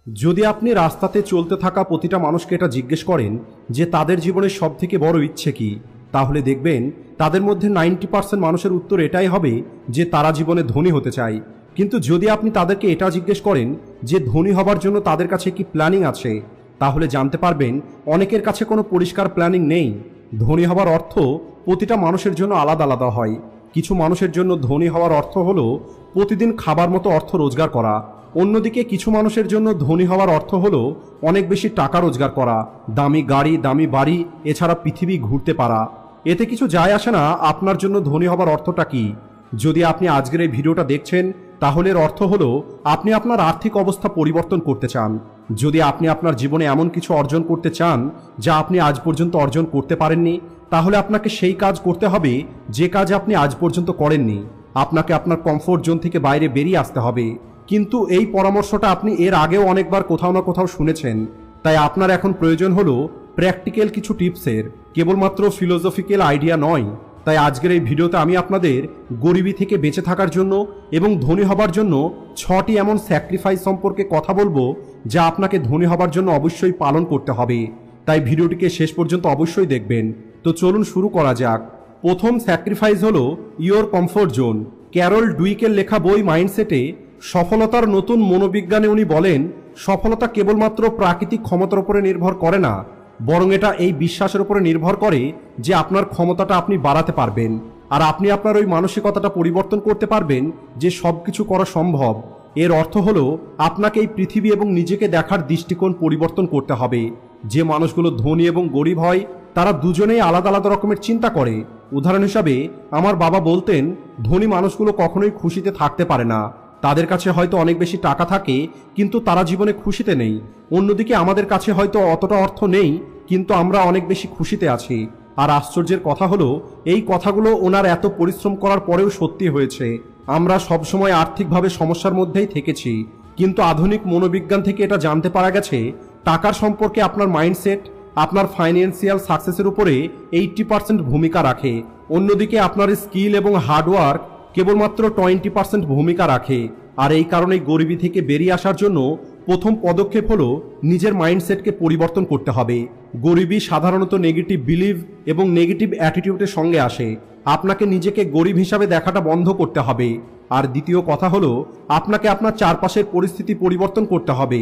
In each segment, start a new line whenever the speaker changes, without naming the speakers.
যদি আপনি রাস্তাতে চলতে থাকা প্রতিটা মানুষকে এটা জিজ্ঞেস করেন যে তাদের জীবনের সবথেকে বড় ইচ্ছে কি, তাহলে দেখবেন তাদের মধ্যে 90% মানুষের উত্তর এটাই হবে যে তারা জীবনে ধনী হতে চায়। কিন্তু যদি আপনি তাদেরকে এটা জিজ্ঞেস করেন যে ধনী হবার জন্য তাদের কাছে কি প্ল্যানিং আছে, তাহলে জানতে পারবেন অনেকের কাছে কোনো পরিষ্কার প্ল্যানিং নেই। ধনী হবার অর্থ প্রতিটা মানুষের জন্য আলাদা আলাদা হয়। কিছু মানুষের জন্য ধনী হওয়ার অর্থ হলো প্রতিদিন খাবার মতো অর্থ রোজগার করা। অন্যদিকে কিছু মানুষের জন্য ধনী হওয়ার অর্থ হলো অনেক বেশি টাকা রোজগার করা, দামি গাড়ি, দামি বাড়ি, এছাড়া পৃথিবী ঘুরতে পারা। এতে কিছু যায় আসে না আপনার জন্য ধনী হবার অর্থটা কি। যদি আপনি আজকের এই ভিডিওটা দেখছেন, তাহলে এর অর্থ হলো আপনি আপনার আর্থিক অবস্থা পরিবর্তন করতে চান। যদি আপনি আপনার জীবনে এমন কিছু অর্জন করতে চান যা আপনি আজ পর্যন্ত অর্জন করতে পারেননি, তাহলে আপনাকে সেই কাজ করতে হবে যে কাজ আপনি আজ পর্যন্ত করেননি। আপনাকে আপনার কমফোর্ট জোন থেকে বাইরে বেরিয়ে আসতে হবে। কিন্তু এই পরামর্শটা আপনি এর আগেও অনেকবার কোথাও না কোথাও শুনেছেন। তাই আপনার এখন প্রয়োজন হলো প্র্যাকটিক্যাল কিছু টিপসের, কেবলমাত্র ফিলোসফিক্যাল আইডিয়া নয়। তাই আজকের এই ভিডিওতে আমি আপনাদের গরিবি থেকে বেঁচে থাকার জন্য এবং ধনী হবার জন্য 6টি এমন স্যাক্রিফাইস সম্পর্কে কথা বলবো যা আপনাকে ধনী হবার জন্য অবশ্যই পালন করতে হবে। তাই ভিডিওটিকে শেষ পর্যন্ত অবশ্যই দেখবেন। তো চলুন শুরু করা যাক। প্রথম স্যাক্রিফাইস হলো ইয়োর কমফোর্ট জোন। ক্যারল ডুইকের লেখা বই মাইন্ডসেটে সফলতার নতুন মনোবিজ্ঞানে উনি বলেন, সফলতা কেবলমাত্র প্রাকৃতিক ক্ষমতার উপরে নির্ভর করে না, বরং এটা এই বিশ্বাসের উপরে নির্ভর করে যে আপনার ক্ষমতাটা আপনি বাড়াতে পারবেন, আর আপনি আপনার ওই মানসিকতাটা পরিবর্তন করতে পারবেন যে সব কিছু করা সম্ভব। এর অর্থ হলো আপনাকে এই পৃথিবী এবং নিজেকে দেখার দৃষ্টিকোণ পরিবর্তন করতে হবে। যে মানুষগুলো ধনী এবং গরিব হয় তারা দুজনেই আলাদা আলাদা রকমের চিন্তা করে। উদাহরণ হিসাবে আমার বাবা বলতেন, ধনী মানুষগুলো কখনোই খুশিতে থাকতে পারে না। তাদের কাছে হয়তো অনেক বেশি টাকা থাকে কিন্তু তারা জীবনে খুশিতে নেই। অন্যদিকে আমাদের কাছে হয়তো অতটা অর্থ নেই কিন্তু আমরা অনেক বেশি খুশিতে আছি। আর আশ্চর্যের কথা হলো এই কথাগুলো ওনার এত পরিশ্রম করার পরেও সত্যি হয়েছে। আমরা সবসময় আর্থিকভাবে সমস্যার মধ্যেই থেকেছি, কিন্তু আধুনিক মনোবিজ্ঞান থেকে এটা জানতে পারা গেছে টাকার সম্পর্কে আপনার মাইন্ডসেট আপনার ফাইন্যান্সিয়াল সাকসেসের উপরে 80% ভূমিকা রাখে। অন্যদিকে আপনার স্কিল এবং হার্ডওয়ার্ক কেবলমাত্র 20% ভূমিকা রাখে। আর এই কারণেই গরিবি থেকে বেরিয়ে আসার জন্য প্রথম পদক্ষেপ হলো নিজের মাইন্ডসেটকে পরিবর্তন করতে হবে। গরিবি সাধারণত নেগেটিভ বিলিভ এবং নেগেটিভ অ্যাটিটিউডের সঙ্গে আসে। আপনাকে নিজেকে গরিব হিসাবে দেখাটা বন্ধ করতে হবে। আর দ্বিতীয় কথা হলো আপনাকে আপনার চারপাশের পরিস্থিতি পরিবর্তন করতে হবে।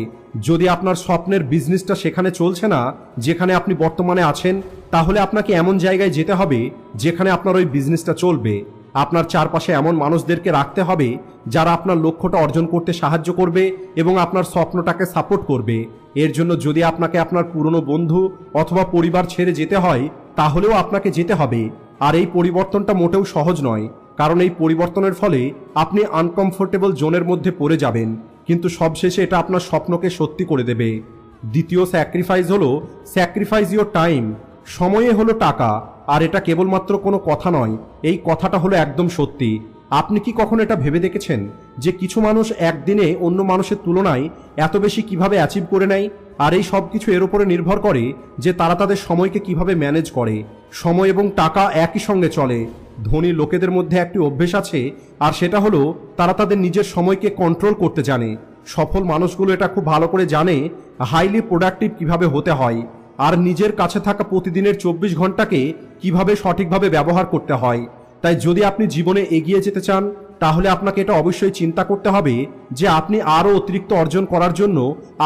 যদি আপনার স্বপ্নের বিজনেসটা সেখানে চলছে না যেখানে আপনি বর্তমানে আছেন, তাহলে আপনাকে এমন জায়গায় যেতে হবে যেখানে আপনার ওই বিজনেসটা চলবে। আপনার চারপাশে এমন মানুষদেরকে রাখতে হবে যারা আপনার লক্ষ্যটা অর্জন করতে সাহায্য করবে এবং আপনার স্বপ্নটাকে সাপোর্ট করবে। এর জন্য যদি আপনাকে আপনার পুরনো বন্ধু অথবা পরিবার ছেড়ে যেতে হয়, তাহলেও আপনাকে যেতে হবে। আর এই পরিবর্তনটা মোটেও সহজ নয়, কারণ এই পরিবর্তনের ফলে আপনি আনকমফোর্টেবল জোনের মধ্যে পড়ে যাবেন, কিন্তু সবশেষে এটা আপনার স্বপ্নকে সত্যি করে দেবে। দ্বিতীয় স্যাক্রিফাইস হলো স্যাক্রিফাইস ইওর টাইম। সময়ে হলো টাকা, আর এটা কেবলমাত্র কোনো কথা নয়, এই কথাটা হলো একদম সত্যি। আপনি কি কখনো এটা ভেবে দেখেছেন যে কিছু মানুষ একদিনে অন্য মানুষের তুলনায় এত বেশি কিভাবে অ্যাচিভ করে নেয়? আর এই সব কিছু এর উপরে নির্ভর করে যে তারা তাদের সময়কে কিভাবে ম্যানেজ করে। সময় এবং টাকা একই সঙ্গে চলে। ধনী লোকেদের মধ্যে একটি অভ্যেস আছে, আর সেটা হলো তারা তাদের নিজের সময়কে কন্ট্রোল করতে জানে। সফল মানুষগুলো এটা খুব ভালো করে জানে হাইলি প্রোডাক্টিভ কিভাবে হতে হয়, আর নিজের কাছে থাকা প্রতিদিনের 24 ঘন্টাকে কিভাবে সঠিকভাবে ব্যবহার করতে হয়। তাই যদি আপনি জীবনে এগিয়ে যেতে চান, তাহলে আপনাকে এটা অবশ্যই চিন্তা করতে হবে যে আপনি আরও অতিরিক্ত অর্জন করার জন্য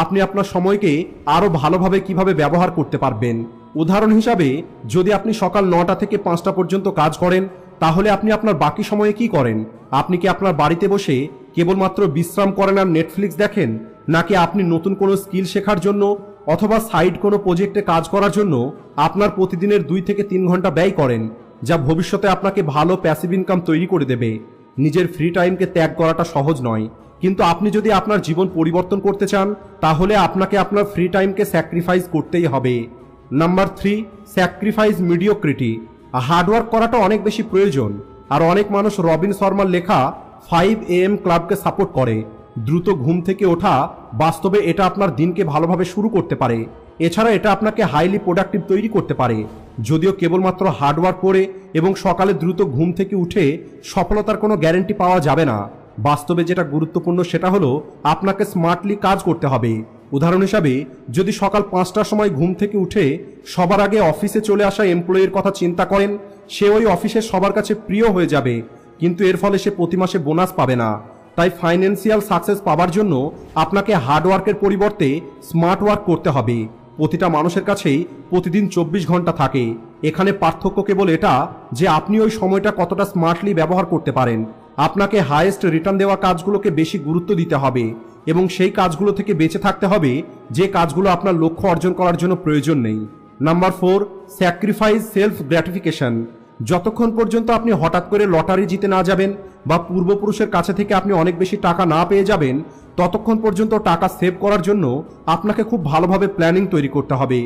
আপনি আপনার সময়কে আরও ভালোভাবে কিভাবে ব্যবহার করতে পারবেন। উদাহরণ হিসাবে, যদি আপনি সকাল 9টা থেকে 5টা পর্যন্ত কাজ করেন, তাহলে আপনি আপনার বাকি সময়ে কি করেন? আপনি কি আপনার বাড়িতে বসে কেবলমাত্র বিশ্রাম করেন আর নেটফ্লিক্স দেখেন, নাকি আপনি নতুন কোনো স্কিল শেখার জন্য অথবা সাইড কোনো প্রজেক্টে কাজ করার জন্য আপনার প্রতিদিনের 2 থেকে 3 ঘন্টা ব্যয় করেন, যা ভবিষ্যতে আপনাকে ভালো প্যাসিভ ইনকাম তৈরি করে দেবে? নিজের ফ্রি টাইমকে ত্যাগ করাটা সহজ নয়, কিন্তু আপনি যদি আপনার জীবন পরিবর্তন করতে চান, তাহলে আপনাকে আপনার ফ্রি টাইমকে স্যাক্রিফাইস করতেই হবে। Number 3, sacrifice mediocrity. হার্ডওয়ার্ক করাটা অনেক বেশি প্রয়োজন, আর অনেক মানুষ রবিন শর্মার লেখা 5 AM ক্লাবকে সাপোর্ট করে। দ্রুত ঘুম থেকে ওঠা, বাস্তবে এটা আপনার দিনকে ভালোভাবে শুরু করতে পারে। এছাড়া এটা আপনাকে হাইলি প্রোডাক্টিভ তৈরি করতে পারে। যদিও কেবলমাত্র হার্ডওয়ার্ক করে এবং সকালে দ্রুত ঘুম থেকে উঠে সফলতার কোনো গ্যারান্টি পাওয়া যাবে না। বাস্তবে যেটা গুরুত্বপূর্ণ সেটা হলো আপনাকে স্মার্টলি কাজ করতে হবে। উদাহরণ হিসাবে যদি সকাল 5টার সময় ঘুম থেকে উঠে সবার আগে অফিসে চলে আসা এমপ্লয়ির কথা চিন্তা করেন, সে ওই অফিসের সবার কাছে প্রিয় হয়ে যাবে, কিন্তু এর ফলে সে প্রতি মাসে বোনাস পাবে না। তাই ফাইন্যান্সিয়াল সাকসেস পাওয়ার জন্য আপনাকে হার্ডওয়ার্কের পরিবর্তে স্মার্ট ওয়ার্ক করতে হবে। প্রতিটা মানুষের কাছেই প্রতিদিন 24 ঘন্টা থাকে। এখানে পার্থক্য কেবল এটা যে আপনি ওই সময়টা কতটা স্মার্টলি ব্যবহার করতে পারেন। আপনাকে হাইয়েস্ট রিটার্ন দেওয়া কাজগুলোকে বেশি গুরুত্ব দিতে হবে এবং সেই কাজগুলো থেকে বেঁচে থাকতে হবে যে কাজগুলো আপনার লক্ষ্য অর্জন করার জন্য প্রয়োজন নেই। Number 4, sacrifice self gratification. যতক্ষণ পর্যন্ত আপনি হঠাৎ করে লটারি জিতে না যাবেন বা পূর্বপুরুষের কাছে থেকে আপনি অনেক বেশি টাকা না পেয়ে যাবেন, ততক্ষণ পর্যন্ত টাকা সেভ করার জন্য আপনাকে খুব ভালোভাবে প্ল্যানিং তৈরি করতে হবে।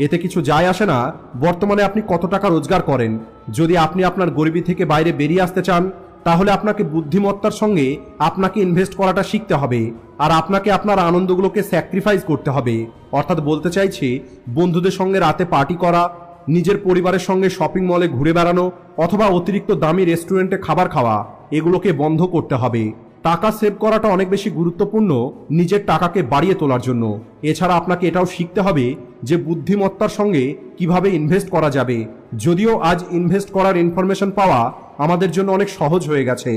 এতে কিছু যায় আসে না বর্তমানে আপনি কত টাকা রোজগার করেন। যদি আপনি আপনার গরিবি থেকে বাইরে বেরিয়ে আসতে চান, তাহলে আপনাকে বুদ্ধিমত্তার সঙ্গে আপনাকে ইনভেস্ট করাটা শিখতে হবে, আর আপনাকে আপনার আনন্দগুলোকে স্যাক্রিফাইস করতে হবে। অর্থাৎ বলতে চাইছি, বন্ধুদের সঙ্গে রাতে পার্টি করা, নিজের পরিবারের সঙ্গে শপিং মলে ঘুরে বেড়ানো অথবা অতিরিক্ত দামি রেস্টুরেন্টে খাবার খাওয়া, এগুলোকে বন্ধ করতে হবে। টাকা সেভ করাটা অনেক বেশি গুরুত্বপূর্ণ নিজের টাকাকে বাড়িয়ে তোলার জন্য। এছাড়া আপনাকে এটাও শিখতে হবে যে বুদ্ধিমত্তার সঙ্গে কিভাবে ইনভেস্ট করা যাবে। যদিও আজ ইনভেস্ট করার ইনফরমেশন পাওয়া আমাদের জন্য অনেক সহজ হয়ে গেছে।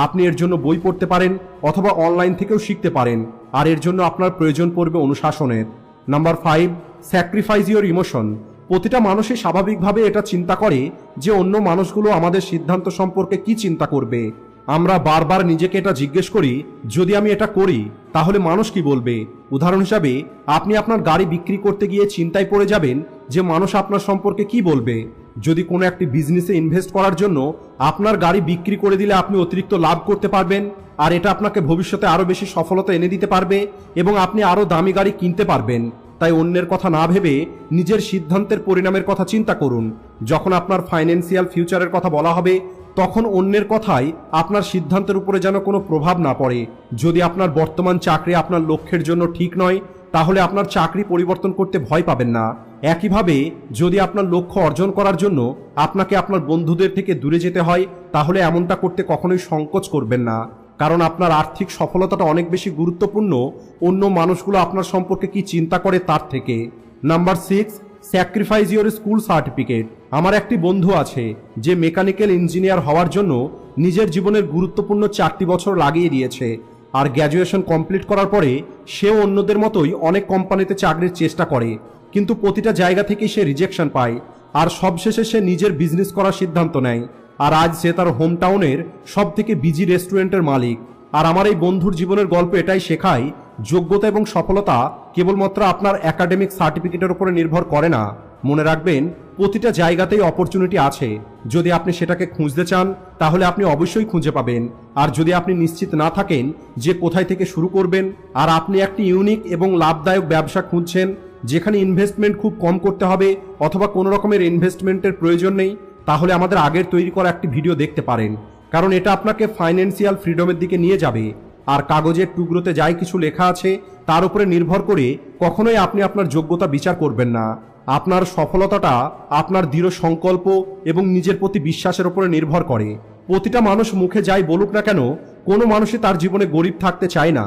আপনি এর জন্য বই পড়তে পারেন অথবা অনলাইন থেকেও শিখতে পারেন, আর এর জন্য আপনার প্রয়োজন পড়বে অনুশাসনের। Number 5, sacrifice your emotion. প্রতিটা মানুষই স্বাভাবিকভাবে এটা চিন্তা করে যে অন্য মানুষগুলো আমাদের সিদ্ধান্ত সম্পর্কে কি চিন্তা করবে। আমরা বারবার নিজেকে এটা জিজ্ঞেস করি, যদি আমি এটা করি তাহলে মানুষ কি বলবে। উদাহরণ হিসাবে, আপনি আপনার গাড়ি বিক্রি করতে গিয়ে চিন্তায় পড়ে যাবেন যে মানুষ আপনার সম্পর্কে কি বলবে। যদি কোনো একটি বিজনেসে ইনভেস্ট করার জন্য আপনার গাড়ি বিক্রি করে দিলে আপনি অতিরিক্ত লাভ করতে পারবেন, আর এটা আপনাকে ভবিষ্যতে আরও বেশি সফলতা এনে দিতে পারবে এবং আপনি আরও দামি গাড়ি কিনতে পারবেন। তাই অন্যের কথা না ভেবে নিজের সিদ্ধান্তের পরিণামের কথা চিন্তা করুন। যখন আপনার ফাইন্যান্সিয়াল ফিউচারের কথা বলা হবে, তখন অন্যের কথাই আপনার সিদ্ধান্তের উপরে যেন কোনো প্রভাব না পড়ে। যদি আপনার বর্তমান চাকরি আপনার লক্ষ্যের জন্য ঠিক নয়, তাহলে আপনার চাকরি পরিবর্তন করতে ভয় পাবেন না। একইভাবে যদি আপনার লক্ষ্য অর্জন করার জন্য আপনাকে আপনার বন্ধুদের থেকে দূরে যেতে হয়, তাহলে এমনটা করতে কখনোই সংকোচ করবেন না, কারণ আপনার আর্থিক সফলতাটা অনেক বেশি গুরুত্বপূর্ণ অন্য মানুষগুলো আপনার সম্পর্কে কি চিন্তা করে তার থেকে। Number 6, sacrifice your school certificate. আমার একটি বন্ধু আছে যে মেকানিক্যাল ইঞ্জিনিয়ার হওয়ার জন্য নিজের জীবনের গুরুত্বপূর্ণ 4টি বছর লাগিয়ে দিয়েছে, আর গ্র্যাজুয়েশন কমপ্লিট করার পরে সেও অন্যদের মতোই অনেক কোম্পানিতে চাকরির চেষ্টা করে, কিন্তু প্রতিটা জায়গা থেকেই সে রিজেকশন পায়, আর সবশেষে সে নিজের বিজনেস করার সিদ্ধান্ত নেয়। আর আজ সে তার হোম টাউনের সব থেকে বিজি রেস্টুরেন্টের মালিক। আর আমার এই বন্ধুর জীবনের গল্প এটাই শেখায়, যোগ্যতা এবং সফলতা কেবলমাত্র আপনার একাডেমিক সার্টিফিকেটের উপরে নির্ভর করে না। মনে রাখবেন, প্রতিটা জায়গাতেই অপরচুনিটি আছে। যদি আপনি সেটাকে খুঁজতে চান, তাহলে আপনি অবশ্যই খুঁজে পাবেন। আর যদি আপনি নিশ্চিত না থাকেন যে কোথায় থেকে শুরু করবেন, আর আপনি একটি ইউনিক এবং লাভদায়ক ব্যবসা খুঁজছেন যেখানে ইনভেস্টমেন্ট খুব কম করতে হবে অথবা কোনো রকমের ইনভেস্টমেন্টের প্রয়োজন নেই, তাহলে আমাদের আগের তৈরি করা একটি ভিডিও দেখতে পারেন, কারণ এটা আপনাকে ফাইন্যান্সিয়াল ফ্রিডমের দিকে নিয়ে যাবে। আর কাগজের টুকরোতে যাই কিছু লেখা আছে তার উপরে নির্ভর করে কখনোই আপনি আপনার যোগ্যতা বিচার করবেন না। আপনার সফলতাটা আপনার দৃঢ় সংকল্প এবং নিজের প্রতি বিশ্বাসের উপরে নির্ভর করে। প্রতিটা মানুষ মুখে যাই বলুক না কেন, কোনো মানুষই তার জীবনে গরিব থাকতে চায় না।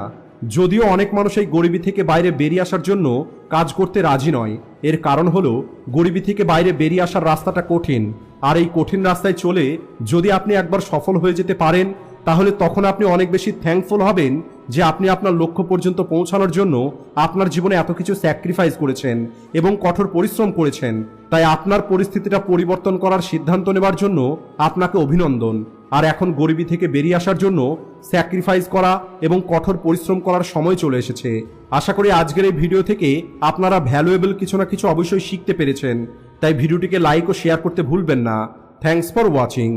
যদিও অনেক মানুষ এই গরিবি থেকে বাইরে বেরিয়ে আসার জন্য কাজ করতে রাজি নয়। এর কারণ হলো গরিবি থেকে বাইরে বেরিয়ে আসার রাস্তাটা কঠিন, আর এই কঠিন রাস্তায় চলে যদি আপনি একবার সফল হয়ে যেতে পারেন, তাহলে তখন আপনি অনেক বেশি থ্যাঙ্কফুল হবেন যে আপনি আপনার লক্ষ্য পর্যন্ত পৌঁছানোর জন্য আপনার জীবনে এত কিছু স্যাক্রিফাইস করেছেন এবং কঠোর পরিশ্রম করেছেন। তাই আপনার পরিস্থিতিটা পরিবর্তন করার সিদ্ধান্ত নেবার জন্য আপনাকে অভিনন্দন। আর এখন গরিবি থেকে বেরিয়ে আসার জন্য স্যাক্রিফাইস করা এবং কঠোর পরিশ্রম করার সময় চলে এসেছে। আশা করি আজকের এই ভিডিও থেকে আপনারা ভ্যালুয়েবল কিছু না কিছু অবশ্যই শিখতে পেরেছেন। তাই ভিডিওটিকে লাইক ও শেয়ার করতে ভুলবেন না। Thanks for watching.